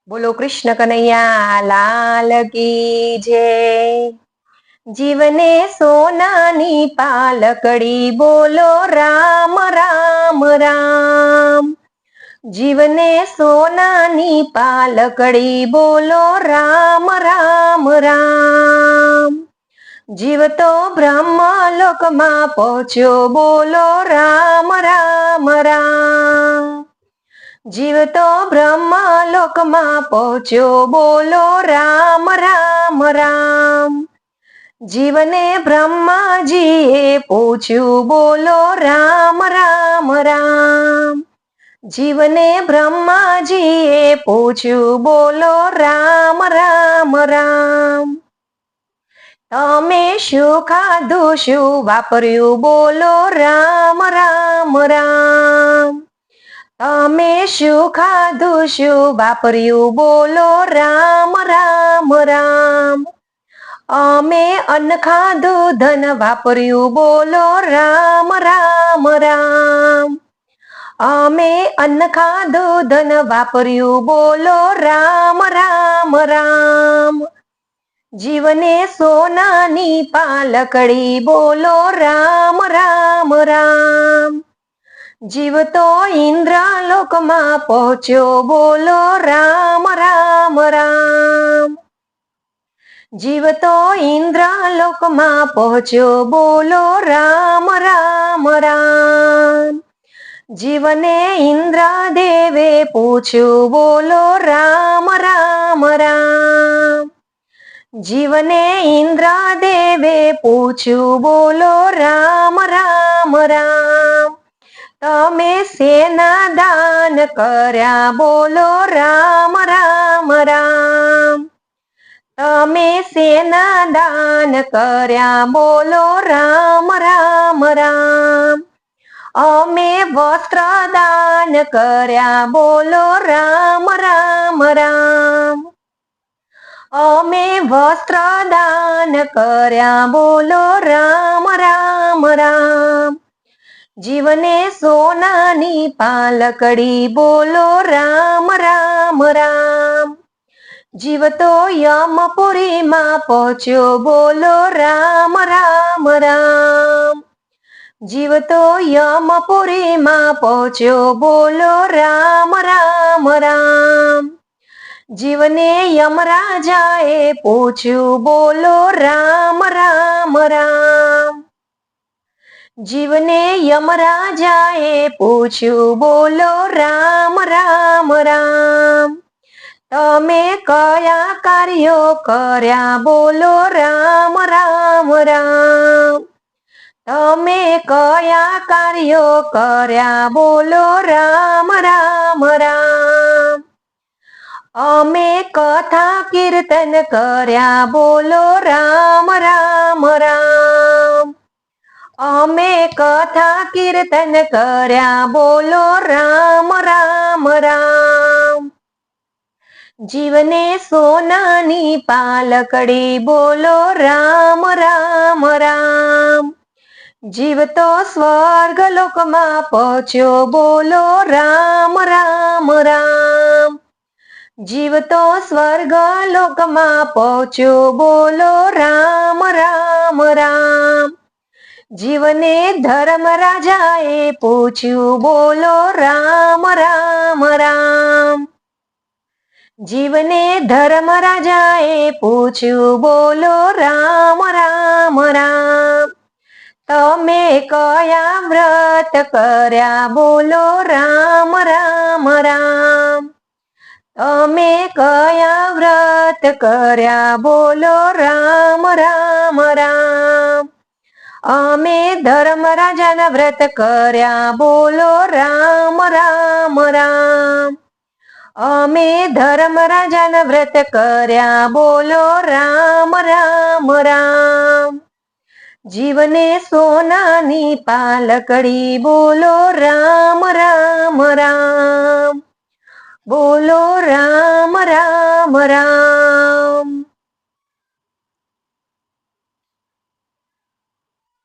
બોલો કૃષ્ણ કનૈયા લાલ કી જય। જીવને સોનાની પાલકડી બોલો રામ રામ રામ। જીવને સોનાની પાલકડી બોલો રામ રામ રામ। જીવ તો બ્રહ્મ લોકમાં પહોંચ્યો બોલો રામ રામ રામ। જીવ તો બ્રહ્મ લોકમાં પહોંચ્યો બોલો રામ રામ રામ। જીવને બ્રહ્માજીએ પૂછ્યું બોલો રામ રામ રામ। જીવને બ્રહ્માજીએ પૂછ્યું બોલો રામ રામ રામ। તમે શું ખાધું શું વાપર્યું બોલો રામ રામ રામ। તમે શું ખાધું શું વાપર્યું બોલો રામ રામ રામ। અમે અન્ન ખાધું ધન વાપર્યું બોલો રામ રામ રામ। અમે અન્ન ખાધું ધન વાપર્યું બોલો રામ રામ રામ। જીવને સોનાની પાલકડી બોલો રામ રામ રામ। જીવ તો ઇન્દ્રલોકમાં પહોંચ્યો બોલો રામ રામ રામ। જીવ તો ઇન્દ્રલોકમાં પહોંચ્યો બોલો રામ રામ રામ। જીવને ઇન્દ્રદેવે પૂછ્યું બોલો રામ રામ રામ। જીવને ઇન્દ્રદેવે પૂછ્યું બોલો રામ રામ રામ। તમે શેના દાન કર્યા બોલો રામ રામ રામ। તમે શેના દાન કર્યા બોલો રામ રામ રામ। અમે વસ્ત્ર દાન કર્યા બોલો રામ રામ રામ। અમે વસ્ત્ર દાન કર્યા બોલો રામ રામ રામ। જીવને સોનાની પાલકડી બોલો રામ રામ રામ। જીવ તો યમપુરીમાં પહોંચ્યો બોલો રામ રામ રામ। જીવ તો યમપુરીમાં પહોંચ્યો બોલો રામ રામ રામ। જીવને યમરાજાએ પૂછ્યું બોલો રામ રામ રામ। જીવને યમરાજાએ પૂછ્યું બોલો રામ રામ રામ। તમે કયા કાર્યો કર્યા બોલો રામ રામ રામ। તમે કયા કાર્યો કર્યા બોલો રામ રામ રામ। અમે કથા કીર્તન કર્યા બોલો રામ રામ રામ। અમે કથા કીર્તન કર્યા બોલો રામ રામ રામ। જીવને સોનાની પાલકડી બોલો રામ રામ રામ। જીવ તો સ્વર્ગ લોકમાં પહોંચ્યો બોલો રામ રામ રામ। જીવ તો સ્વર્ગ લોકમાં પહોંચ્યો બોલો રામ રામ રામ। જીવને ધર્મરાજાએ પૂછ્યું બોલો રામ રામ રામ। જીવને ધર્મરાજાએ પૂછ્યું બોલો રામ રામ રામ। તમે કયા વ્રત કર્યા બોલો રામ રામ રામ। તમે કયા વ્રત કર્યા બોલો રામ રામ રામ। અમે ધર્મરાજાના વ્રત કર્યા બોલો રામ રામ રામ। અમે ધર્મરાજાના વ્રત કર્યા બોલો રામ રામ રામ। જીવને સોનાની પાલકડી બોલો રામ રામ રામ। બોલો રામ રામ રામ।